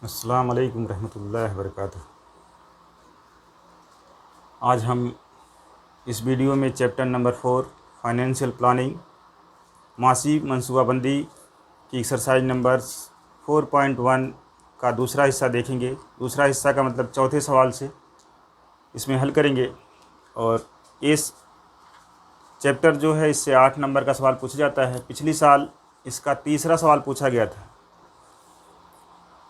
अस्सलाम वालेकुम रहमतुल्लाहि वबरकातुहू। आज हम इस वीडियो में चैप्टर नंबर 4 फाइनेंशियल प्लानिंग मासिक मनसूबाबंदी की एक्सरसाइज नंबर 4.1 का दूसरा हिस्सा देखेंगे। दूसरा हिस्सा का मतलब चौथे सवाल से इसमें हल करेंगे। और इस चैप्टर जो है इससे 8 नंबर का सवाल पूछा जाता है। पिछली साल इसका तीसरा सवाल पूछा गया था,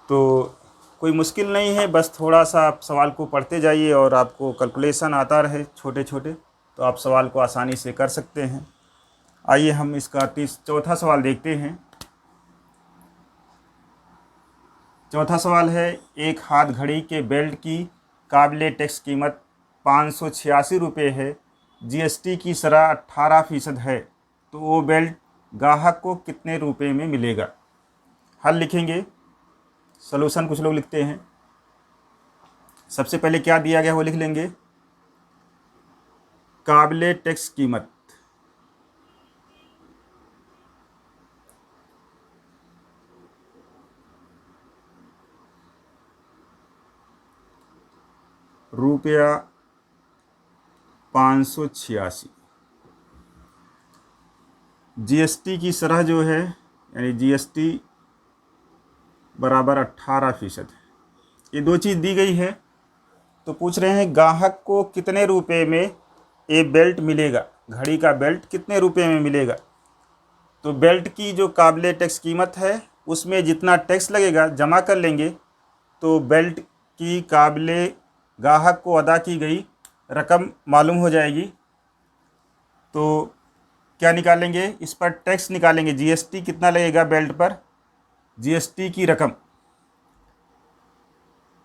तो कोई मुश्किल नहीं है, बस थोड़ा सा आप सवाल को पढ़ते जाइए और आपको कैलकुलेशन आता रहे छोटे छोटे, तो आप सवाल को आसानी से कर सकते हैं। आइए हम इसका चौथा सवाल देखते हैं। चौथा सवाल है, एक हाथ घड़ी के बेल्ट की काबिले टैक्स कीमत 586 रुपये है, जीएसटी की शरह 18% है, तो वो बेल्ट ग्राहक को कितने रुपए में मिलेगा। हल लिखेंगे, सलूशन कुछ लोग लिखते हैं। सबसे पहले क्या दिया गया वो लिख लेंगे, काबिले टैक्स कीमत। रुपया 586। जीएसटी की शरह जो है यानी जीएसटी बराबर 18% है। ये दो चीज़ दी गई है, तो पूछ रहे हैं ग्राहक को कितने रुपए में ये बेल्ट मिलेगा, घड़ी का बेल्ट कितने रुपए में मिलेगा। तो बेल्ट की जो काबिले टैक्स कीमत है उसमें जितना टैक्स लगेगा जमा कर लेंगे, तो बेल्ट की काबिले ग्राहक को अदा की गई रकम मालूम हो जाएगी। तो क्या निकालेंगे, इस पर टैक्स निकालेंगे, जीएसटी कितना लगेगा बेल्ट पर, जीएसटी की रकम,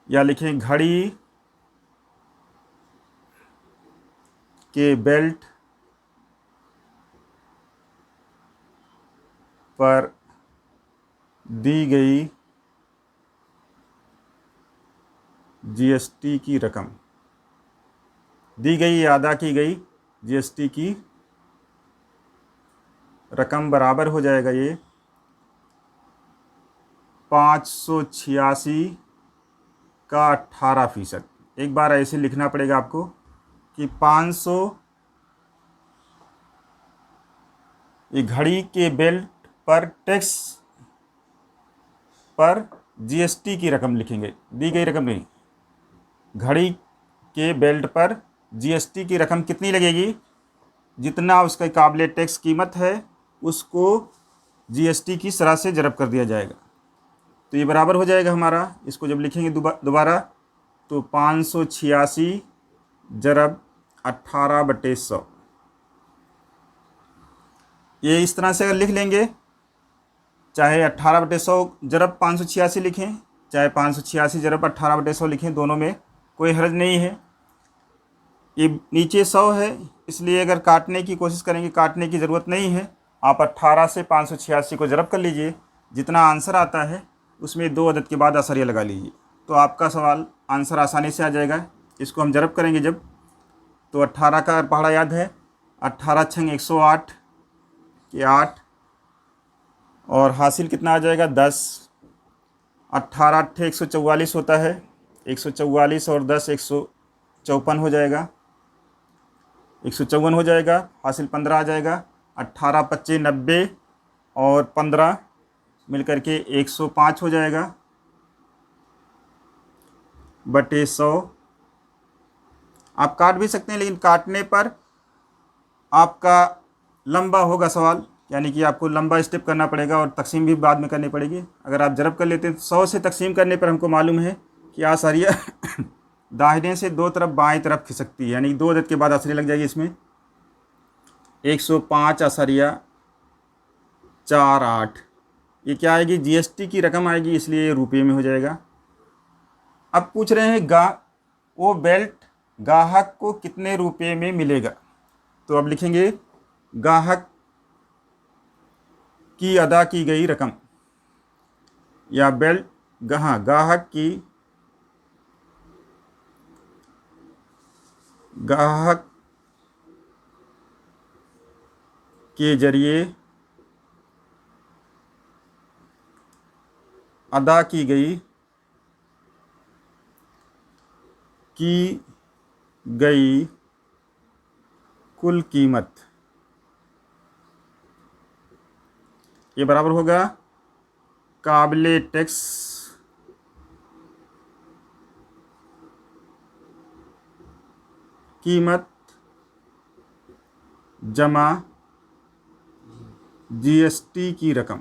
या लिखें घड़ी के बेल्ट पर दी गई जीएसटी की रकम, दी गई या अदा की गई जीएसटी की रकम बराबर हो जाएगा ये 586 का 18%। एक बार ऐसे लिखना पड़ेगा आपको कि 500 ये घड़ी के बेल्ट पर टैक्स पर जीएसटी की रकम लिखेंगे, दी गई रकम नहीं, घड़ी के बेल्ट पर जीएसटी की रकम कितनी लगेगी, जितना उसका काबिले टैक्स कीमत है उसको जीएसटी की शरह से ज़रब कर दिया जाएगा। तो ये बराबर हो जाएगा हमारा, इसको जब लिखेंगे दोबारा तो 586 ज़रब 18/100। ये इस तरह से अगर लिख लेंगे, चाहे 18/100 ज़रब 586 लिखें, चाहे 586 ज़रब 18/100 लिखें, दोनों में कोई हर्ज नहीं है। ये नीचे 100 है, इसलिए अगर काटने की कोशिश करेंगे, काटने की ज़रूरत नहीं है। आप 18 से 586 को ज़रब कर लीजिए, जितना आंसर आता है उसमें 2 अदद के बाद आसरिया लगा लीजिए, तो आपका सवाल आंसर आसानी से आ जाएगा। इसको हम ज़रब करेंगे जब, तो 18 का पहाड़ा याद है, 18 छंग 108 के 8, और हासिल कितना आ जाएगा 10। 18 अट्ठे 144 होता है, 144 और 10 154 हो जाएगा, 154 हो जाएगा, हासिल 15 आ जाएगा। 18 25 90 और 15 मिलकर के 105 हो जाएगा बटे 100। आप काट भी सकते हैं, लेकिन काटने पर आपका लंबा होगा सवाल, यानी कि आपको लंबा स्टेप करना पड़ेगा और तकसीम भी बाद में करनी पड़ेगी। अगर आप ज़रब कर लेते हैं 100 से तकसीम करने पर हमको मालूम है कि आसारिया दाहिने से दो तरफ बाएं तरफ खिसकती है, यानी 2 अदद के बाद आसारिया लग जाएगी। इसमें 105 आसारिया 48, ये क्या आएगी, जीएसटी की रकम आएगी, इसलिए रुपये में हो जाएगा। अब पूछ रहे हैं वो बेल्ट ग्राहक को कितने रुपये में मिलेगा। तो अब लिखेंगे ग्राहक की अदा की गई रकम, या बेल्ट ग्राहक के जरिए अदा की गई की गई कुल कीमत, ये बराबर होगा काबिले टैक्स कीमत जमा जीएसटी की रकम,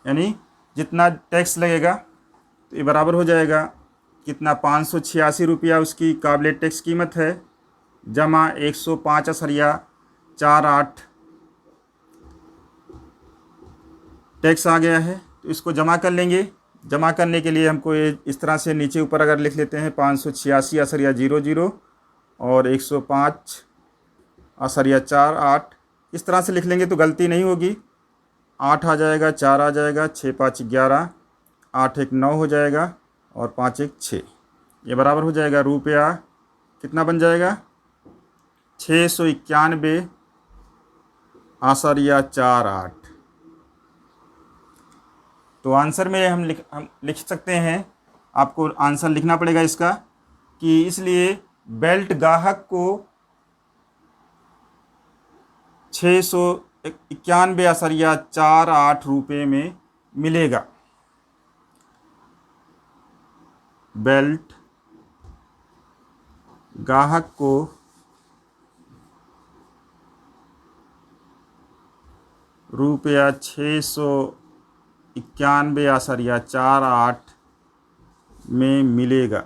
यानी जितना टैक्स लगेगा तो ये बराबर हो जाएगा कितना, 586 रुपया उसकी काबिल टैक्स कीमत है, जमा 105.48 टैक्स आ गया है। तो इसको जमा कर लेंगे। जमा करने के लिए हमको ये इस तरह से नीचे ऊपर अगर लिख लेते हैं 586.00 और 105.48, इस तरह से लिख लेंगे तो गलती नहीं होगी। 8 आ जाएगा, 4 आ जाएगा, 6 5 11, 8 1 9 हो जाएगा और 5 1 6, ये बराबर हो जाएगा रुपया कितना बन जाएगा, 691.48। तो आंसर में हम लिख सकते हैं, आपको आंसर लिखना पड़ेगा इसका कि इसलिए बेल्ट ग्राहक को 691.48 रुपये में मिलेगा। बेल्ट ग्राहक को रुपया 691.48 में मिलेगा।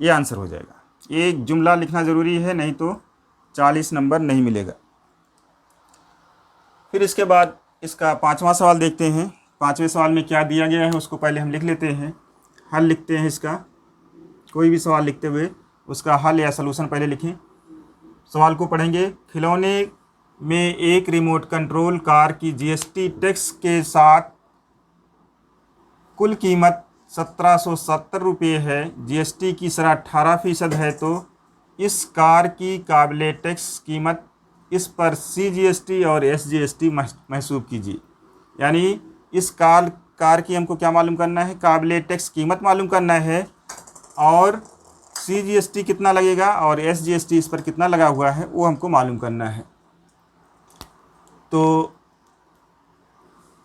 ये आंसर हो जाएगा। एक जुमला लिखना ज़रूरी है, नहीं तो 40 नंबर नहीं मिलेगा। फिर इसके बाद इसका 5वां सवाल देखते हैं। 5वें सवाल में क्या दिया गया है उसको पहले हम लिख लेते हैं, हल लिखते हैं इसका। कोई भी सवाल लिखते हुए उसका हल या सलूशन पहले लिखें। सवाल को पढ़ेंगे। खिलौने में एक रिमोट कंट्रोल कार की जीएसटी टैक्स के साथ कुल कीमत 1770 रुपये है। जीएसटी की शरह 18% है, तो इस कार की काबिले टैक्स कीमत, इस पर सीजीएसटी और एसजीएसटी महसूब कीजिए। यानी इस कार की हमको क्या मालूम करना है, काबिले टैक्स कीमत मालूम करना है, और सीजीएसटी कितना लगेगा और एसजीएसटी इस पर कितना लगा हुआ है वो हमको मालूम करना है। तो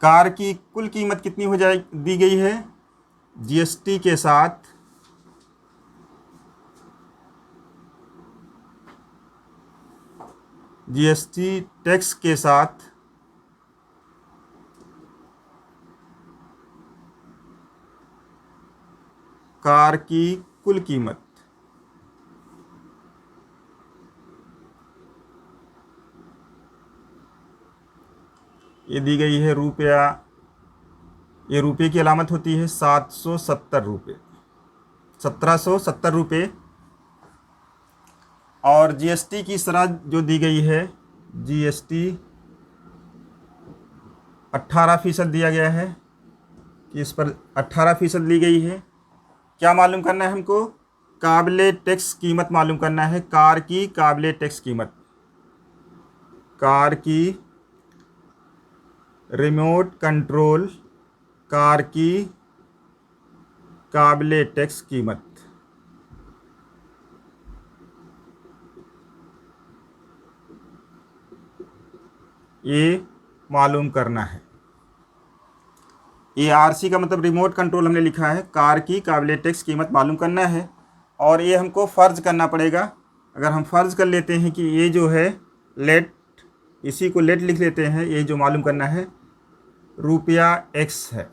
कार की कुल कीमत कितनी हो जाए दी गई है, जीएसटी के साथ जीएसटी टैक्स के साथ कार की कुल कीमत, ये दी गई है रुपया, ये रुपये की अलामत होती है 770 रुपये, 1770 रुपये। और जीएसटी की शरह जो दी गई है, जीएसटी 18% दिया गया है कि इस पर 18% ली गई है। क्या मालूम करना है हमको, काबिले टैक्स कीमत मालूम करना है, कार की काबिले टैक्स कीमत, कार की रिमोट कंट्रोल कार की काबिले टैक्स कीमत। ये मालूम करना है। ये आरसी का मतलब रिमोट कंट्रोल हमने लिखा है, कार की काबिले टैक्स कीमत मालूम करना है। और ये हमको फ़र्ज करना पड़ेगा। अगर हम फ़र्ज कर लेते हैं कि ये जो है लेट, इसी को लेट लिख लेते हैं, ये जो मालूम करना है रुपया एक्स है।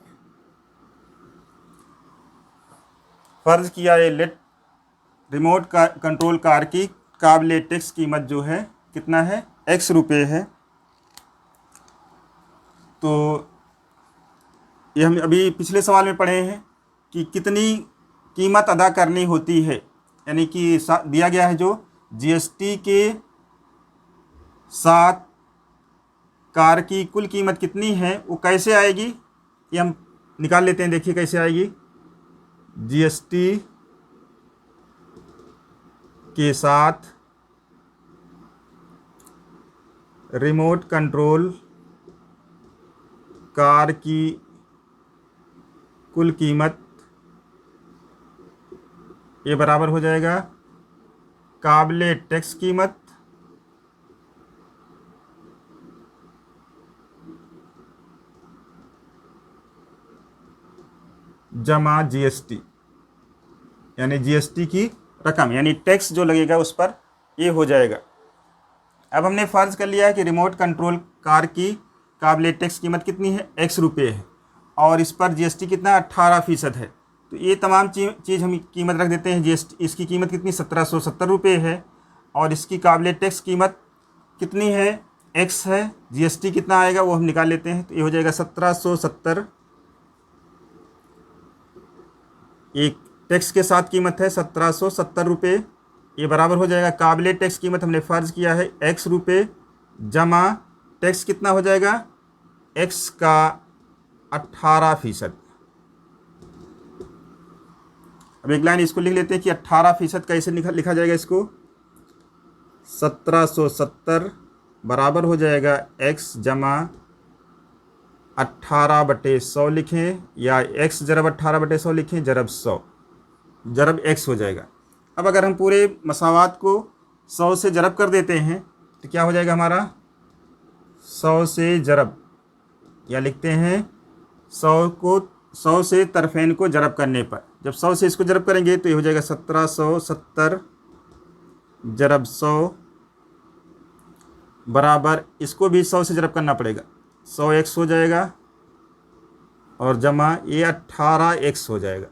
फ़र्ज किया ये लेट, रिमोट कंट्रोल कार की काबिले टैक्स कीमत जो है कितना है, एक्स रुपये है। तो ये हम अभी पिछले सवाल में पढ़े हैं कि कितनी कीमत अदा करनी होती है, यानी कि दिया गया है जो जीएसटी के साथ कार की कुल कीमत कितनी है, वो कैसे आएगी ये हम निकाल लेते हैं। देखिए कैसे आएगी, जीएसटी के साथ रिमोट कंट्रोल कार की कुल कीमत ये बराबर हो जाएगा काबिले टैक्स कीमत जमा जीएसटी, यानी जीएसटी की रकम, यानी टैक्स जो लगेगा उस पर ये हो जाएगा। अब हमने फ़र्ज़ कर लिया है कि रिमोट कंट्रोल कार की काबिले टैक्स कीमत कितनी है, x रुपये है, और इस पर जीएसटी कितना 18% है। तो ये तमाम चीज़ हम कीमत रख देते हैं। जीएसटी इसकी कीमत कितनी 1770 रुपये है, और इसकी काबिले टैक्स कीमत कितनी है, x है। जीएसटी कितना आएगा वो हम निकाल लेते हैं। तो ये हो जाएगा 1770, एक टैक्स के साथ कीमत है 1770 रुपये। ये बराबर हो जाएगा काबिले टैक्स कीमत हमने फ़र्ज़ किया है x रुपये, जमा टैक्स कितना हो जाएगा x का 18%। अब एक लाइन इसको लिख लेते हैं कि 18% कैसे लिखा जाएगा। इसको 1770 बराबर हो जाएगा x जमा 18/100 लिखें, या x जरब 18/100 लिखें, जरब 100, जरब x हो जाएगा। अब अगर हम पूरे मसावात को 100 से जरब कर देते हैं तो क्या हो जाएगा हमारा 100 से जरब, या लिखते हैं 100 से तरफेन को जरब करने पर, जब 100 से इसको जरब करेंगे तो ये हो जाएगा 1770 जरब 100 बराबर, इसको भी 100 से जरब करना पड़ेगा, 100x हो जाएगा, और जमा ये 18x हो जाएगा।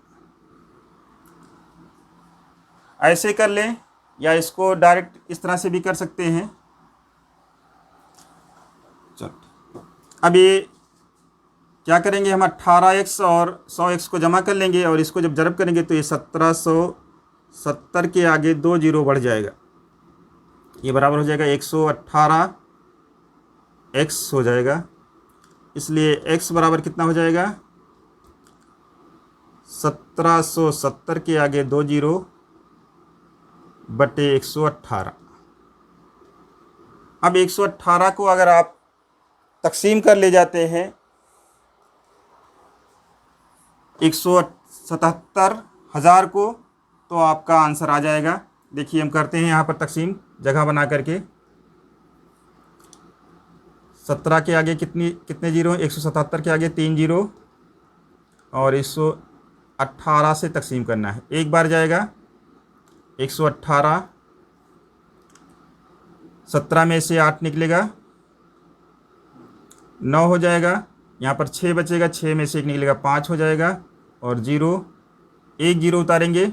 ऐसे कर लें, या इसको डायरेक्ट इस तरह से भी कर सकते हैं। चलो अब ये क्या करेंगे, हम 18x और 100x को जमा कर लेंगे, और इसको जब जरब करेंगे तो ये 1770 के आगे 2 जीरो बढ़ जाएगा, ये बराबर हो जाएगा 118x हो जाएगा। इसलिए x बराबर कितना हो जाएगा 1770 के आगे 2 जीरो बटे 118। अब 118 को अगर आप तकसीम कर ले जाते हैं 177,000 को, तो आपका आंसर आ जाएगा। देखिए हम करते हैं यहाँ पर तकसीम जगह बना करके। 17 के आगे कितने जीरो, 177 के आगे 3 जीरो, और 118 से तकसीम करना है। एक बार जाएगा 118, 17 में से 8 निकलेगा 9 हो जाएगा, यहाँ पर 6 बचेगा, 6 में से 1 निकलेगा 5 हो जाएगा, और जीरो, एक जीरो उतारेंगे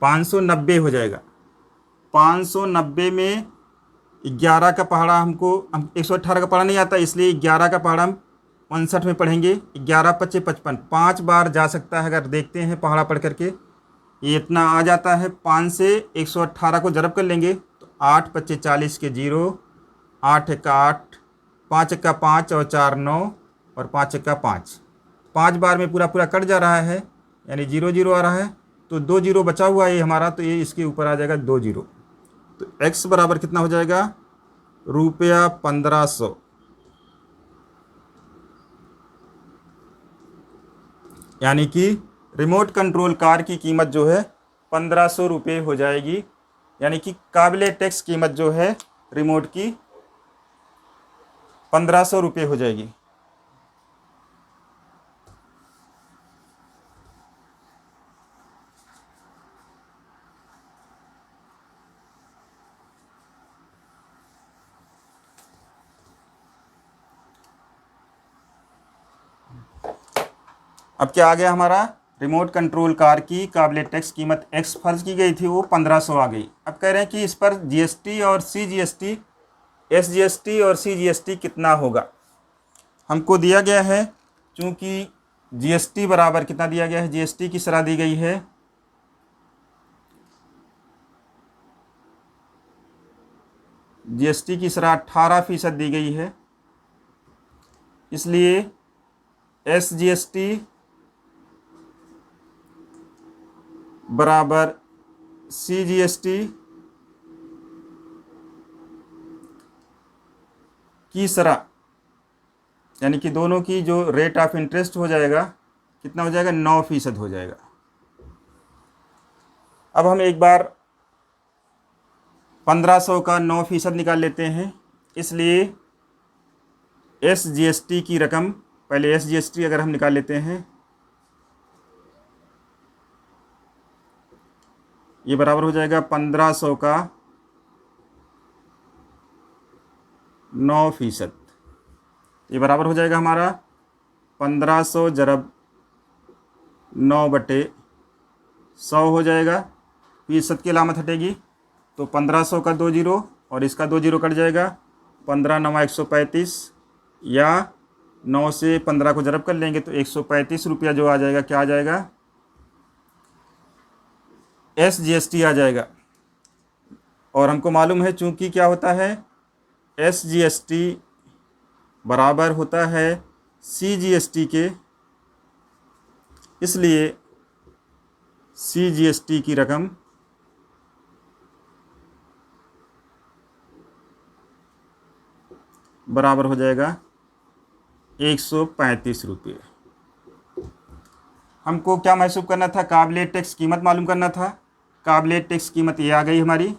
590 हो जाएगा। 590 में 11 का पहाड़ा हम 118 का पहाड़ा नहीं आता, इसलिए 11 का पहाड़ा हम 59 में पढ़ेंगे। 11 × 5 = 55, 5 बार जा सकता है। अगर देखते हैं पहाड़ा पढ़ करके ये इतना आ जाता है। 5 से 118 को जरब कर लेंगे तो 8 × 5 = 40 के जीरो, 8 × 1 = 8, 5 × 1 = 5, और 4 9, और 5 × 1 = 5। 5 बार में पूरा कट जा रहा है, यानी 0 0 आ रहा है, तो 2 जीरो बचा हुआ है ये हमारा, तो ये इसके ऊपर आ जाएगा 2 जीरो। तो x बराबर कितना हो जाएगा रुपया 1500, यानी कि रिमोट कंट्रोल कार की कीमत जो है 1500 रुपये हो जाएगी, यानी कि काबिले टैक्स कीमत जो है रिमोट की 1500 रुपये हो जाएगी। अब क्या आ गया हमारा, रिमोट कंट्रोल कार की काबिले टैक्स कीमत x फर्ज की गई थी, वो 1500 आ गई। अब कह रहे हैं कि इस पर जीएसटी और सीजीएसटी, एसजीएसटी और सीजीएसटी कितना होगा। हमको दिया गया है, चूँकि जीएसटी बराबर कितना दिया गया है, जीएसटी की शरह दी गई है जीएसटी की शरह 18% दी गई है, इसलिए एसजीएसटी बराबर सीजीएसटी की शरह यानी कि दोनों की जो रेट ऑफ इंटरेस्ट हो जाएगा कितना हो जाएगा, 9% हो जाएगा। अब हम एक बार 1500 का 9% निकाल लेते हैं। इसलिए SGST की रकम, पहले SGST अगर हम निकाल लेते हैं, ये बराबर हो जाएगा 1500 का 9%। ये बराबर हो जाएगा हमारा 1500 जरब 9/100 हो जाएगा। फीसद की अलामत हटेगी तो 1500 का 2 जीरो और इसका 2 जीरो कट जाएगा। 15 9 135, या 9 से 15 को जरब कर लेंगे तो 135 रुपया जो आ जाएगा, क्या आ जाएगा, SGST आ जाएगा। और हमको मालूम है चूंकि क्या होता है, SGST बराबर होता है CGST के, इसलिए CGST की रकम बराबर हो जाएगा 135 रुपये। हमको क्या महसूस करना था, काबिले टैक्स कीमत मालूम करना था। काबिले टैक्स कीमत ये आ गई हमारी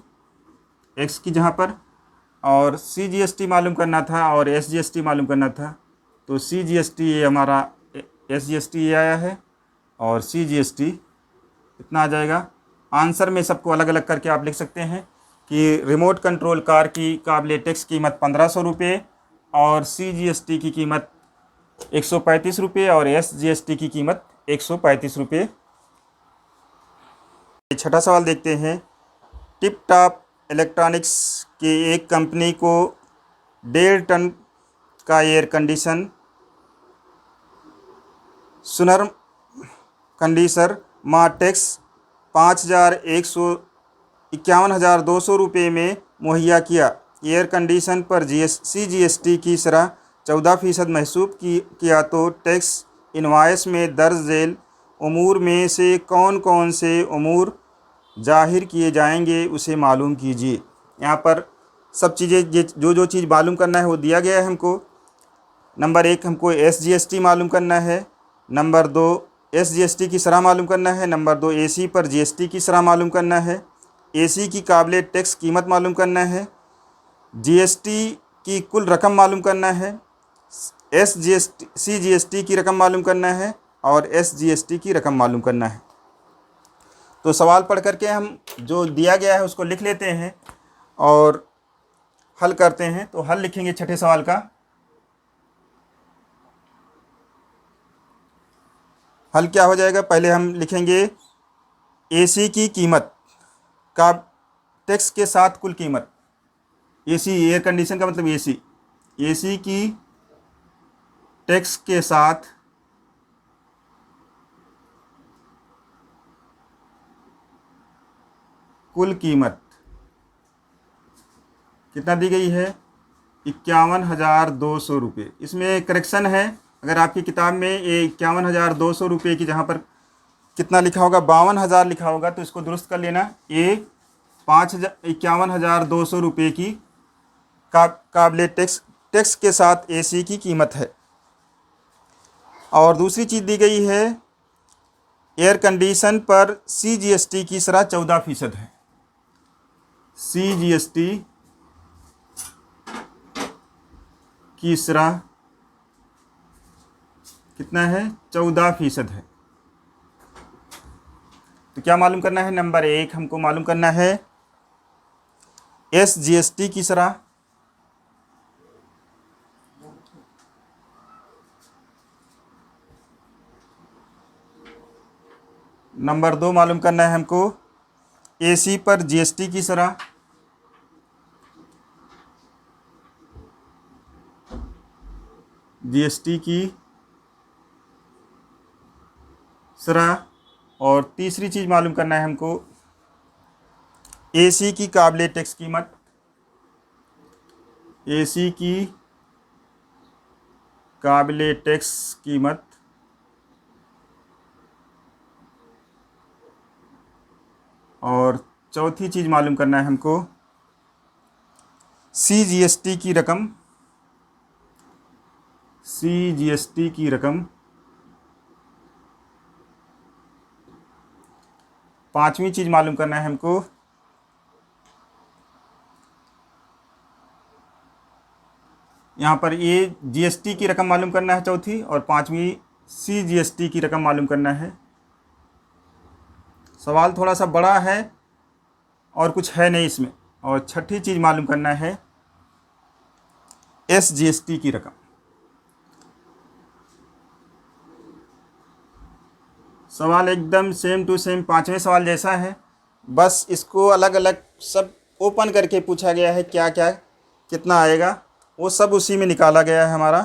एक्स की जहाँ पर, और CGST मालूम करना था और SGST मालूम करना था। तो CGST ये हमारा, SGST ये आया है और CGST इतना आ जाएगा। आंसर में सबको अलग अलग करके आप लिख सकते हैं कि रिमोट कंट्रोल कार की काबिले टैक्स कीमत 1500 रुपये और CGST की कीमत 135 रुपये और SGST की कीमत 135 रुपये। छठा सवाल देखते हैं। टिप टॉप इलेक्ट्रॉनिक्स की एक कंपनी को 1.5 टन का एयर कंडीशन सुनर कंडीशनर मार्टेक्स 51,200 रुपये में मुहैया किया। एयर कंडीशन पर CGST की शरह 14% महसूब किया तो टैक्स इनवाइस में दर्ज झेल उमूर में से कौन कौन से उमूर जाहिर किए जाएंगे उसे मालूम कीजिए। यहाँ पर सब चीज़ें जो जो चीज़ मालूम करना है वो दिया गया है हमको। नंबर 1 हमको SGST मालूम करना है। नंबर 2 SGST की शरह मालूम करना है। नंबर 2 AC पर GST की शरह मालूम करना है। AC की काबिले टैक्स कीमत मालूम करना है। GST की कुल रकम मालूम करना है। CGST की रकम मालूम करना है और SGST की रकम मालूम करना है। तो सवाल पढ़ करके हम जो दिया गया है उसको लिख लेते हैं और हल करते हैं। तो हल लिखेंगे छठे सवाल का। हल क्या हो जाएगा, पहले हम लिखेंगे AC की कीमत का टैक्स के साथ कुल कीमत। AC एयर कंडीशन का मतलब AC की टैक्स के साथ कुल कीमत कितना दी गई है, 51,200 रुपये। इसमें करेक्शन है, अगर आपकी किताब में ये 51,200 रुपये की जहाँ पर कितना लिखा होगा, 52,000 लिखा होगा, तो इसको दुरुस्त कर लेना। ये 51,200 रुपये की काबिले टैक्स के साथ AC की कीमत है। और दूसरी चीज़ दी गई है, एयर कंडीशन पर CGST की शरह 14% है। CGST की शरह कितना है, 14% है। तो क्या मालूम करना है, नंबर 1 हमको मालूम करना है SGST की शरह, नंबर 2 मालूम करना है हमको AC पर GST की शरह, GST की शरह। और तीसरी चीज़ मालूम करना है हमको AC की काबिले टैक्स कीमत, AC की काबिले टैक्स कीमत। और चौथी चीज़ मालूम करना है हमको CGST की रकम, CGST की रकम, पांचवी चीज मालूम करना है हमको, यहाँ पर ये GST की रकम मालूम करना है चौथी, और पांचवी CGST की रकम मालूम करना है। सवाल थोड़ा सा बड़ा है और कुछ है नहीं इसमें। और छठी चीज मालूम करना है SGST की रकम। सवाल एकदम सेम टू सेम पांचवें सवाल जैसा है, बस इसको अलग अलग सब ओपन करके पूछा गया है, क्या क्या कितना आएगा वो सब उसी में निकाला गया है हमारा।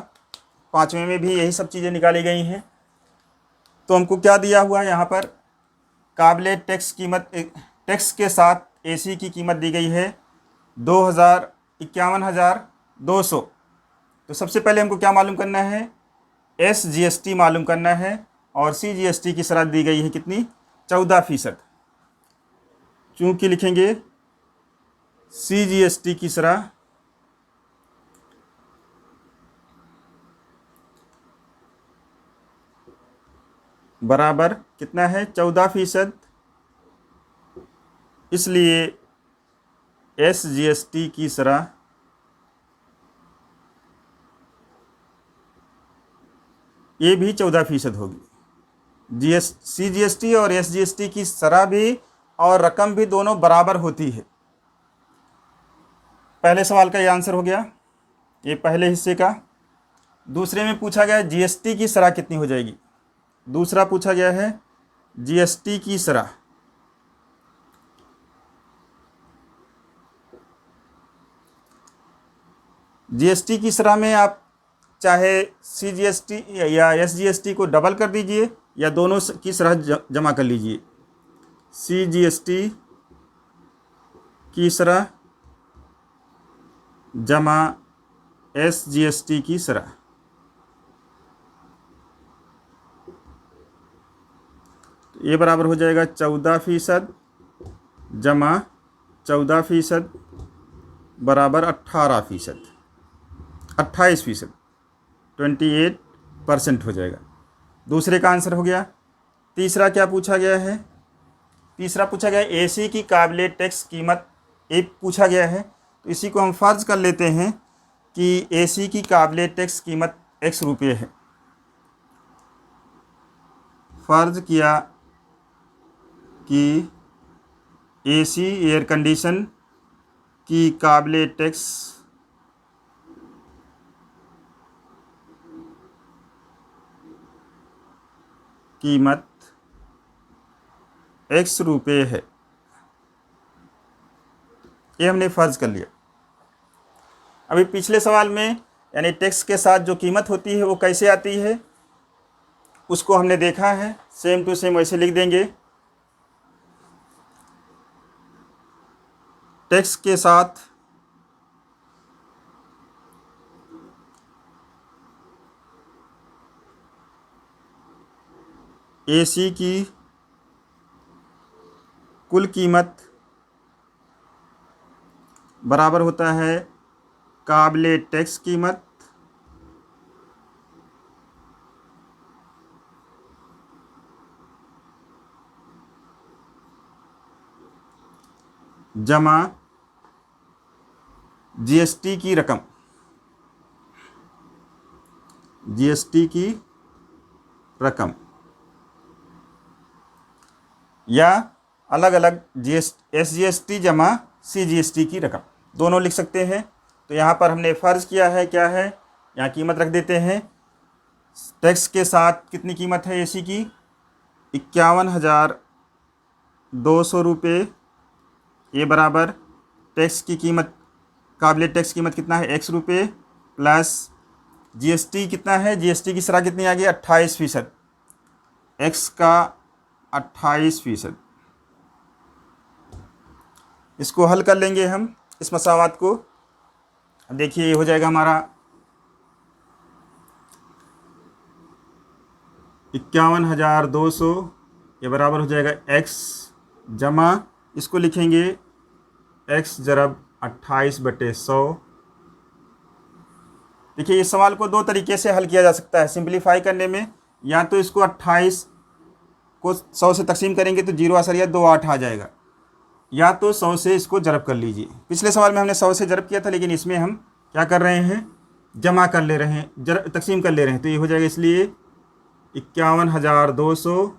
पांचवें में भी यही सब चीज़ें निकाली गई हैं। तो हमको क्या दिया हुआ है यहाँ पर, काबिले टैक्स कीमत, टैक्स के साथ AC की कीमत दी गई है 51,200। तो सबसे पहले हमको क्या मालूम करना है, SGST मालूम करना है, और CGST की शरह दी गई है कितनी, 14%। चूँकि लिखेंगे CGST की शरह बराबर कितना है, 14%, इसलिए SGST की शरह ये भी 14% होगी। CGST और SGST की शरह भी और रकम भी दोनों बराबर होती है। पहले सवाल का ये आंसर हो गया, ये पहले हिस्से का। दूसरे में पूछा गया है GST की शरह कितनी हो जाएगी। दूसरा पूछा गया है GST की शरह। GST की शरह में आप चाहे CGST या SGST को डबल कर दीजिए या दोनों की शरह जमा कर लीजिए। CGST की शरह जमा SGST की शरह, ये बराबर हो जाएगा 14% जमा 14% बराबर 18%, 28%, 28% हो जाएगा। दूसरे का आंसर हो गया। तीसरा क्या पूछा गया है, तीसरा पूछा गया है AC की काबिले टैक्स कीमत, एक पूछा गया है। तो इसी को हम फ़र्ज़ कर लेते हैं कि AC की काबिले टैक्स कीमत X रुपये है। फ़र्ज़ किया कि AC एयर कंडीशन की काबिले टैक्स कीमत X रुपये है, ये हमने फ़र्ज़ कर लिया। अभी पिछले सवाल में यानी टैक्स के साथ जो कीमत होती है वो कैसे आती है उसको हमने देखा है, सेम टू सेम वैसे लिख देंगे। टैक्स के साथ AC की कुल कीमत बराबर होता है काबिले टैक्स कीमत जमा GST की रकम, GST की रकम, या अलग अलग SGST जमा CGST की रकम, दोनों लिख सकते हैं। तो यहाँ पर हमने फ़र्ज़ किया है, क्या है, यहाँ कीमत रख देते हैं। टैक्स के साथ कितनी कीमत है AC की, 51,200 रुपये, ये बराबर टैक्स की कीमत, काबिले टैक्स कीमत कितना है, X रुपये, प्लस GST कितना है, GST की शरह कितनी आ गई, 28%, X का 28%। इसको हल कर लेंगे हम इस मसावात को। अब देखिए ये हो जाएगा हमारा 51,200, ये बराबर हो जाएगा X जमा, इसको लिखेंगे X ज़रब 28/100 देखिए इस सवाल को दो तरीके से हल किया जा सकता है सिंप्लीफाई करने में। या तो इसको 28 को 100 से तकसीम करेंगे तो 0.28 आ जाएगा, या तो 100 से इसको जरब कर लीजिए। पिछले सवाल में हमने 100 से जरब किया था, लेकिन इसमें हम क्या कर रहे हैं, जमा कर ले रहे हैं, तकसीम कर ले रहे हैं। तो ये हो जाएगा इसलिए 51,200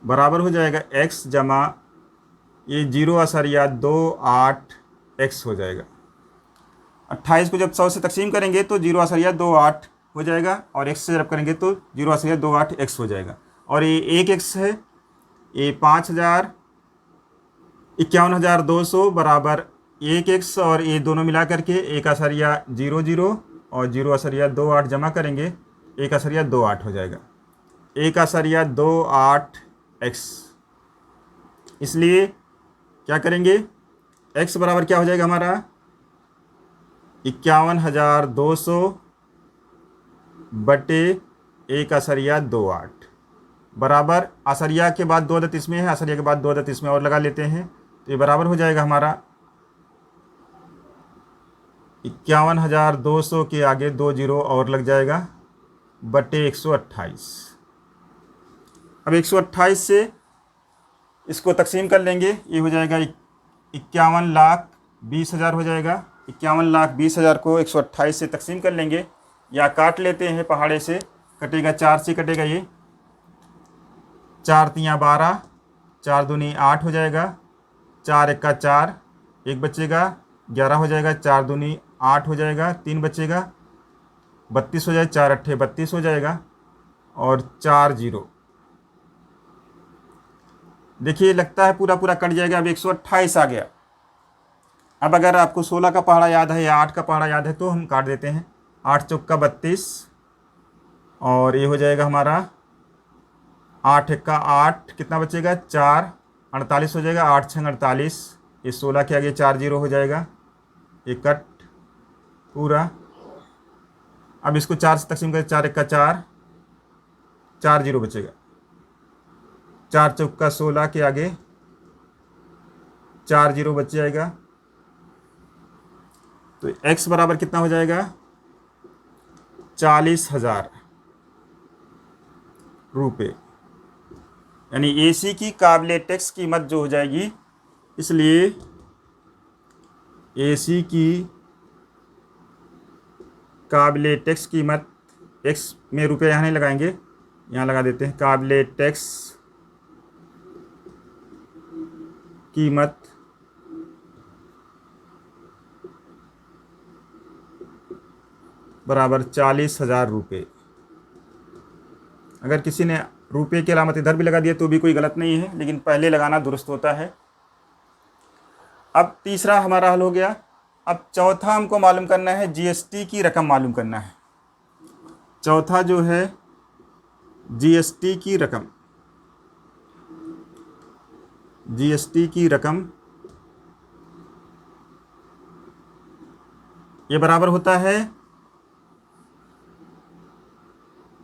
बराबर हो जाएगा x जमा ये 0.28 x हो जाएगा। 28 को जब 100 से तकसीम करेंगे तो 0.28 हो जाएगा, और x से जब करेंगे तो 0.28 x हो जाएगा। और ये 1x है, ये 51,200 बराबर 1x, और ये दोनों मिला करके 1.00 और 0.28 जमा करेंगे 1.28 हो जाएगा, 1.28x। इसलिए क्या करेंगे, x बराबर क्या हो जाएगा हमारा 51,200 बटे 1.28 बराबर, असरिया के बाद 2 अदद इसमें है, असरिया के बाद 2 अदद इसमें और लगा लेते हैं, तो ये बराबर हो जाएगा हमारा 51,200 के आगे 2 जीरो और लग जाएगा बटे 128। अब 128 से इसको तकसीम कर लेंगे, ये हो जाएगा 51,20,000 हो जाएगा। 51,20,000 को 128 से तकसीम कर लेंगे, या काट लेते हैं पहाड़े से, कटेगा 4 से कटेगा, ये 4 तियाँ 12, 4 दूनी 8 हो जाएगा, 4 एक्का 4, 1 बचेगा, 11 हो जाएगा, 4 दूनी 8 हो जाएगा, 3 बचेगा, 32 हो जाएगा, 4 अट्ठे 32 हो जाएगा, और 4 जीरो। देखिए लगता है पूरा पूरा कट जाएगा। अब 128 आ गया। अब अगर आपको 16 का पहाड़ा याद है या 8 का पहाड़ा याद है तो हम काट देते हैं। 8 चौका 32, और ये हो जाएगा हमारा 8 एक्का 8, कितना बचेगा 4, 48 हो जाएगा, 8 छंग 48, ये 16 के आगे 4 जीरो हो जाएगा, ये कट पूरा। अब इसको 4 से तकसीम करें, 4 एक्का 4, 4 जीरो बचेगा, 4 चौका 16 के आगे 4 जीरो बच जाएगा। तो x बराबर कितना हो जाएगा 40,000 रुपये, यानी AC की काबिले टैक्स कीमत जो हो जाएगी। इसलिए AC की काबिले टैक्स कीमत, x में रुपये यहाँ नहीं लगाएंगे, यहाँ लगा देते हैं, काबिले टैक्स कीमत बराबर 40,000 रुपये। अगर किसी ने रुपये की अलामत इधर भी लगा दिया तो भी कोई गलत नहीं है, लेकिन पहले लगाना दुरुस्त होता है। अब तीसरा हमारा हल हो गया। अब चौथा हमको मालूम करना है, GST की रकम मालूम करना है। चौथा जो है GST की रकम, GST की रकम ये बराबर होता है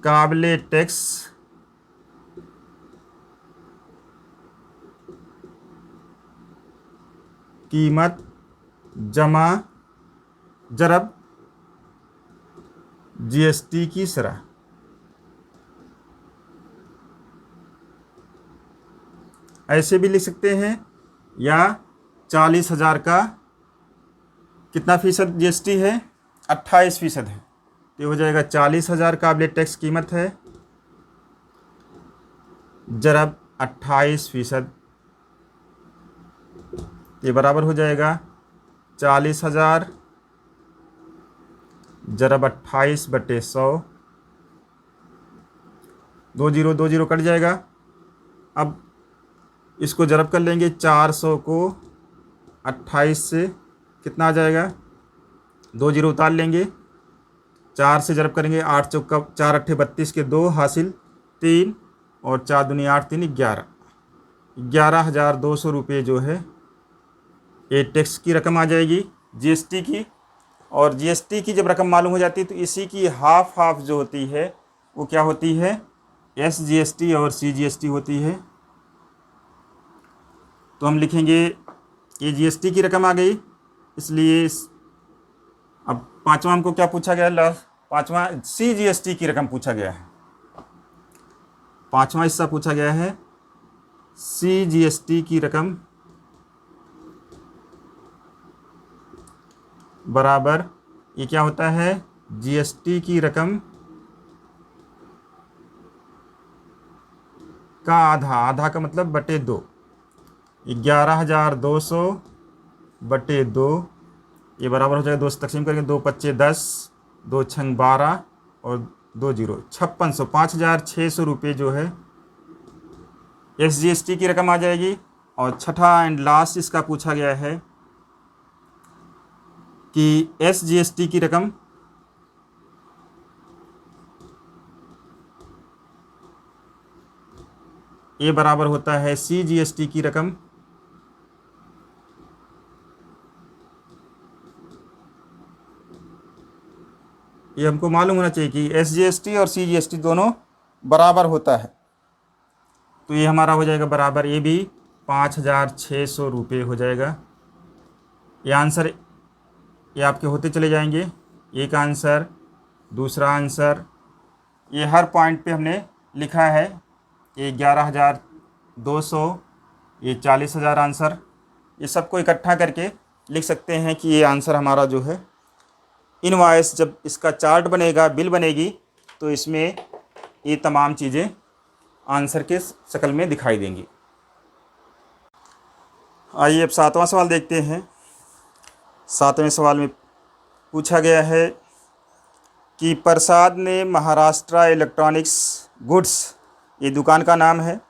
काबिले टैक्स कीमत जमा जरब GST की शरह। ऐसे भी लिख सकते हैं, या 40,000 का कितना फ़ीसद GST है 28% है, तो ये हो जाएगा 40,000 काबिले टैक्स कीमत है जरब 28%, ये बराबर हो जाएगा 40,000 जरब 28 बटे 100, 2 जीरो कट जाएगा। अब इसको जरब कर लेंगे, 400 को 28 से कितना आ जाएगा, 2 जीरो उतार लेंगे, 4 से जरब करेंगे, 8 चौका 4 अट्ठे 32 के 2 हासिल 3, और 4 दूनी 8 3 11, 11,200 रुपये जो है ये टैक्स की रकम आ जाएगी GST की। और GST की जब रकम मालूम हो जाती है तो इसी की हाफ जो होती है वो क्या होती है, SGST और CGST होती है। तो हम लिखेंगे ये GST की रकम आ गई, इसलिए अब पांचवा हमको क्या पूछा गया है? पांचवा CGST की रकम पूछा गया है। पांचवा हिस्सा पूछा गया है CGST की रकम बराबर, ये क्या होता है? GST की रकम का आधा, आधा का मतलब बटे 2, 11,200 बटे 2, ये बराबर हो जाएगा 2 से तकसीम करके 2 पच्चे 10, 2 छंग 12 और 2 जीरो 5600, 5,600 रुपये जो है SGST की रकम आ जाएगी। और छठा एंड लास्ट इसका पूछा गया है कि SGST की रकम ये बराबर होता है CGST की रकम ये हमको मालूम होना चाहिए कि SGST और CGST दोनों बराबर होता है। तो ये हमारा हो जाएगा बराबर, ये भी 5,600 रुपये हो जाएगा। ये आंसर ये आपके होते चले जाएंगे। एक आंसर, दूसरा आंसर, ये हर पॉइंट पे हमने लिखा है। ये 11,200, ये 40,000 आंसर, ये सबको इकट्ठा करके लिख सकते हैं कि ये आंसर हमारा जो है इनवॉइस, जब इसका चार्ट बनेगा, बिल बनेगी, तो इसमें ये तमाम चीज़ें आंसर के शक्ल में दिखाई देंगी। आइए अब सातवां सवाल देखते हैं। सातवें सवाल में पूछा गया है कि प्रसाद ने महाराष्ट्र इलेक्ट्रॉनिक्स गुड्स, ये दुकान का नाम है,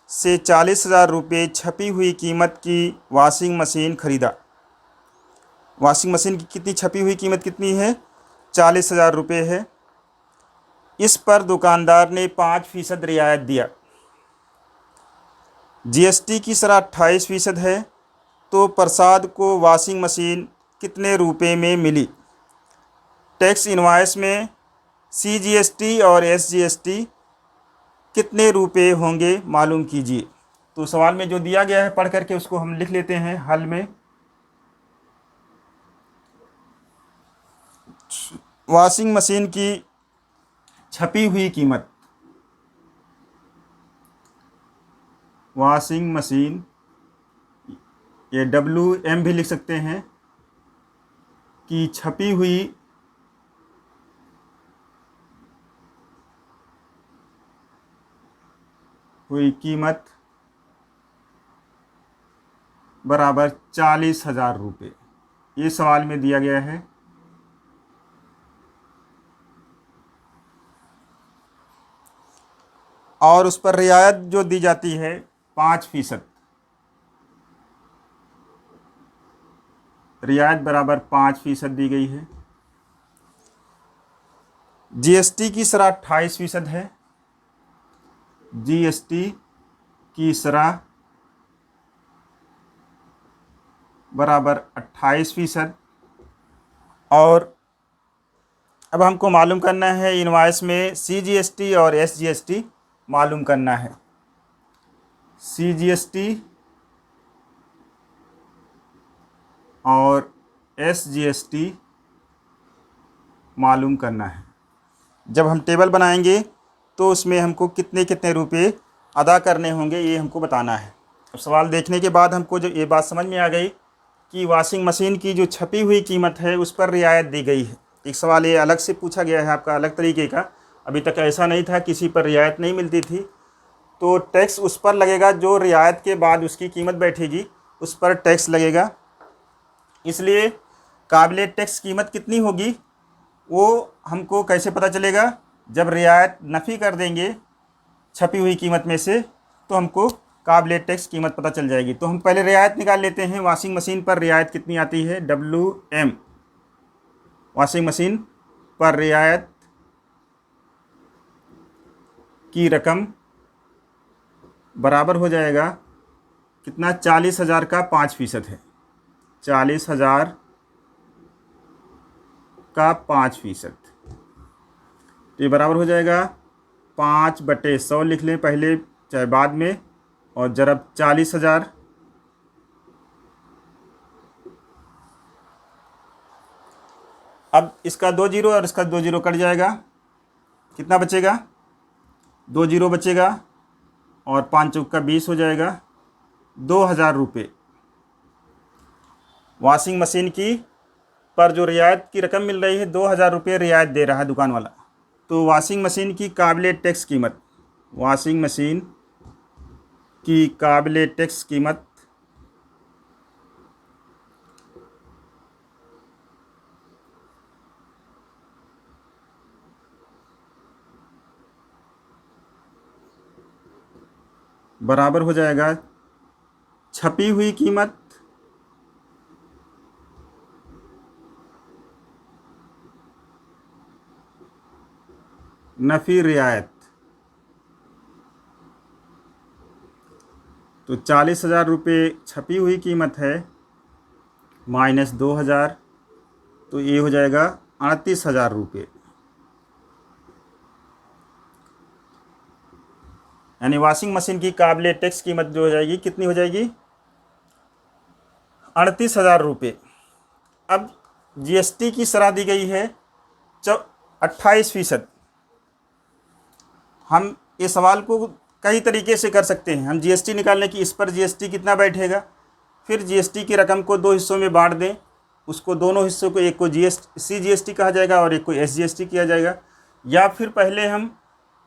से 40,000 रुपये छपी हुई कीमत की वॉशिंग मशीन खरीदा। वॉशिंग मशीन की कितनी छपी हुई कीमत कितनी है? 40,000 रुपये है। इस पर दुकानदार ने 5% रियायत दिया। GST की शरह 28% है, तो प्रसाद को वॉशिंग मशीन कितने रुपए में मिली? टैक्स इनवॉइस में CGST और SGST कितने रुपए होंगे मालूम कीजिए। तो सवाल में जो दिया गया है पढ़ करके उसको हम लिख लेते हैं हल में। वॉशिंग मशीन की छपी हुई कीमत, वॉशिंग मशीन, ये WM भी लिख सकते हैं, की छपी हुई कीमत बराबर 40,000 रुपये। ये सवाल में दिया गया है। और उस पर रियायत जो दी जाती है 5%, रियायत बराबर 5% दी गई है। GST की शरह 28% है। GST की शरह बराबर 28%। और अब हमको मालूम करना है इनवॉइस में CGST और SGST मालूम करना है। CGST और SGST मालूम करना है। जब हम टेबल बनाएंगे तो उसमें हमको कितने कितने रुपए अदा करने होंगे ये हमको बताना है। अब सवाल देखने के बाद हमको जो ये बात समझ में आ गई कि वॉशिंग मशीन की जो छपी हुई कीमत है उस पर रियायत दी गई है। एक सवाल ये अलग से पूछा गया है आपका, अलग तरीके का। अभी तक ऐसा नहीं था, किसी पर रियायत नहीं मिलती थी, तो टैक्स उस पर लगेगा जो रियायत के बाद उसकी कीमत बैठेगी, उस पर टैक्स लगेगा। इसलिए काबिल टैक्स कीमत कितनी होगी वो हमको कैसे पता चलेगा? जब रियायत नफ़ी कर देंगे छपी हुई कीमत में से तो हमको काबिल टैक्स कीमत पता चल जाएगी। तो हम पहले रियायत निकाल लेते हैं। वॉशिंग मशीन पर रियायत कितनी आती है? WM, वॉशिंग मशीन पर रियायत की रकम बराबर हो जाएगा कितना? 40,000 का 5% है। 40,000 का 5%, तो ये बराबर हो जाएगा 5/100 लिख लें पहले चाहे बाद में, और जरब 40,000। अब इसका 2 जीरो और इसका 2 जीरो कट जाएगा, कितना बचेगा? 2 जीरो बचेगा और 5 चौक का 20 हो जाएगा, 2000 रुपये। वॉशिंग मशीन की पर जो रियायत की रकम मिल रही है 2000 रुपये रियायत दे रहा है दुकान वाला। तो वॉशिंग मशीन की काबिल टैक्स कीमत, वॉशिंग मशीन की काबिल टैक्स कीमत बराबर हो जाएगा छपी हुई कीमत नफ़ी रियायत। तो 40,000 रुपये छपी हुई कीमत है माइनस 2000, तो ये हो जाएगा 38,000 रुपये। यानी वॉशिंग मशीन की काबिल टैक्स कीमत जो हो जाएगी, कितनी हो जाएगी? 38,000 रुपये। अब जीएसटी की शरह दी गई है 28%। हम इस सवाल को कई तरीके से कर सकते हैं। हम जीएसटी निकालने की, इस पर जीएसटी कितना बैठेगा, फिर जीएसटी की रकम को 2 हिस्सों में बांट दें, उसको दोनों हिस्सों को, एक को सीजीएसटी कहा जाएगा और एक को एसजीएसटी किया जाएगा। या फिर पहले हम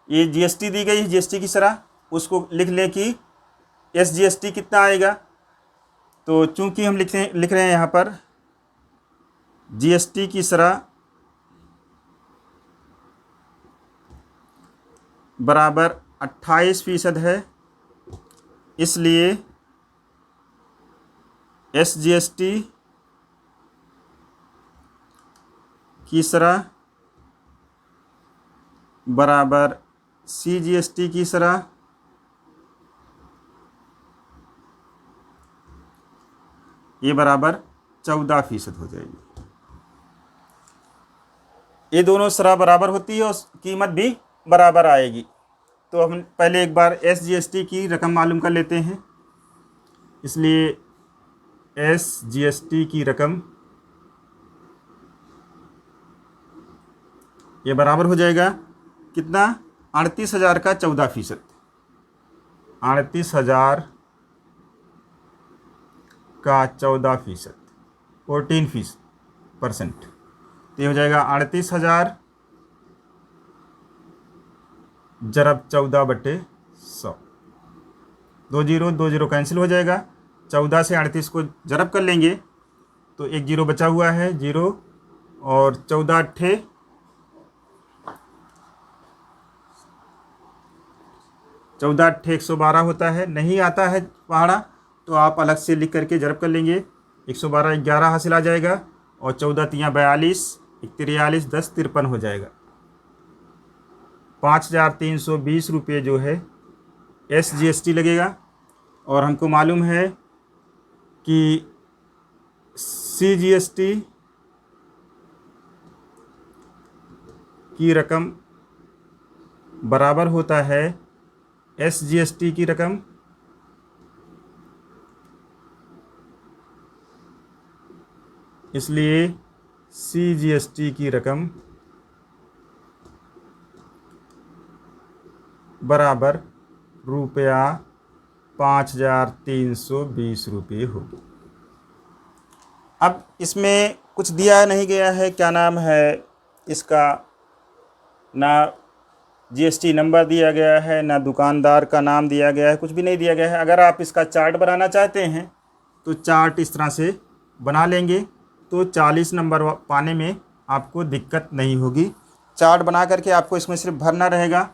ये जीएसटी दी गई है, जीएसटी की शरह, उसको लिख लें कि एसजीएसटी कितना आएगा। तो चूंकि हम लिख रहे हैं यहाँ पर जीएसटी की शरह बराबर 28% है, इसलिए एसजीएसटी की शरह बराबर सीजीएसटी की शरह, ये बराबर 14% हो जाएगी। ये दोनों शरह बराबर होती है और कीमत भी बराबर आएगी। तो हम पहले एक बार एसजीएसटी की रकम मालूम कर लेते हैं। इसलिए एसजीएसटी की रकम ये बराबर हो जाएगा कितना? 38,000 का 14%, 38,000 का 14%, 14%। तो ये हो जाएगा 38,000 जरब 14/100। 2 जीरो कैंसिल हो जाएगा। 14 से 38 को जरब कर लेंगे तो एक जीरो बचा हुआ है, जीरो, और 14 अट्ठे 112 होता है। नहीं आता है पहाड़ा तो आप अलग से लिख करके जरब कर लेंगे। 112 11 हासिल आ जाएगा और 14 तियाँ 42, 43, 10 53 हो जाएगा। 5,320 रुपये जो है एसजीएसटी लगेगा। और हमको मालूम है कि सीजीएसटी की रकम बराबर होता है एसजीएसटी की रकम इसलिए सीजीएसटी की रकम बराबर रुपया 5,320 रुपये होगी। अब इसमें कुछ दिया नहीं गया है, क्या नाम है इसका, ना जीएसटी नंबर दिया गया है, ना दुकानदार का नाम दिया गया है, कुछ भी नहीं दिया गया है। अगर आप इसका चार्ट बनाना चाहते हैं तो चार्ट इस तरह से बना लेंगे तो 40 नंबर पाने में आपको दिक्कत नहीं होगी। चार्ट बना करके आपको इसमें सिर्फ भरना रहेगा।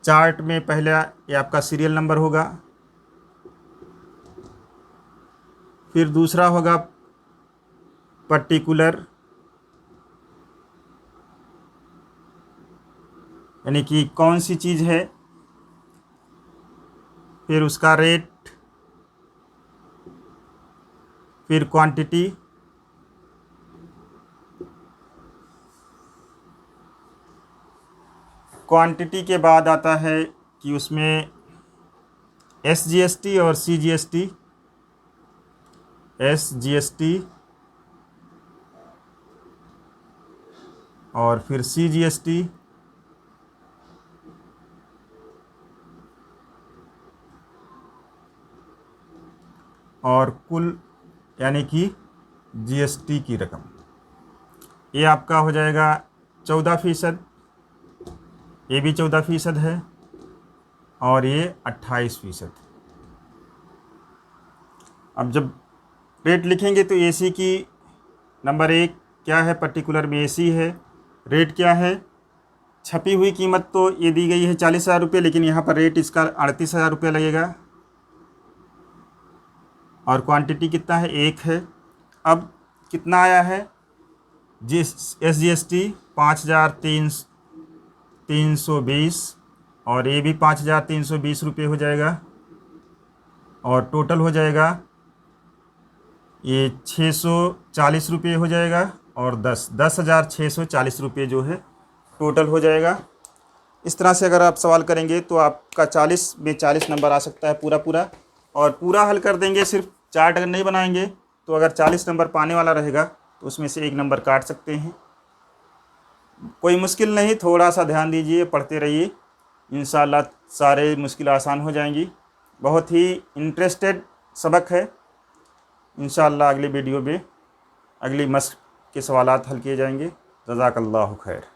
चार्ट में पहला ये आपका सीरियल नंबर होगा, फिर दूसरा होगा पर्टिकुलर, यानी कि कौन सी चीज़ है, फिर उसका रेट, फिर क्वांटिटी, क्वांटिटी के बाद आता है कि उसमें एसजीएसटी और सीजीएसटी, एसजीएसटी और फिर CGST और कुल यानी कि GST की रकम, ये आपका हो जाएगा 14%, ये भी 14% है और ये 28%। अब जब रेट लिखेंगे तो AC की नंबर 1 क्या है, पर्टिकुलर में AC है। रेट क्या है, छपी हुई कीमत तो ये दी गई है 40,000 रुपये, लेकिन यहाँ पर रेट इसका 38,000 रुपये लगेगा। और क्वांटिटी कितना है, 1 है। अब कितना आया है, SGST 5,320 और ये भी 5,320 रुपये हो जाएगा। और टोटल हो जाएगा ये 640 रुपये हो जाएगा और 10,640 रुपये जो है टोटल हो जाएगा। इस तरह से अगर आप सवाल करेंगे तो आपका 40 में 40 नंबर आ सकता है पूरा पूरा। और पूरा हल कर देंगे, सिर्फ चार्ट अगर नहीं बनाएंगे तो अगर 40 नंबर पाने वाला रहेगा तो उसमें से 1 नंबर काट सकते हैं। कोई मुश्किल नहीं, थोड़ा सा ध्यान दीजिए, पढ़ते रहिए, इंशाल्लाह सारे मुश्किल आसान हो जाएंगी। बहुत ही इंटरेस्टेड सबक है। इंशाल्लाह अगली वीडियो में अगली मस्क के सवालात हल किए जाएंगे। जज़ाकल्लाहु खैर।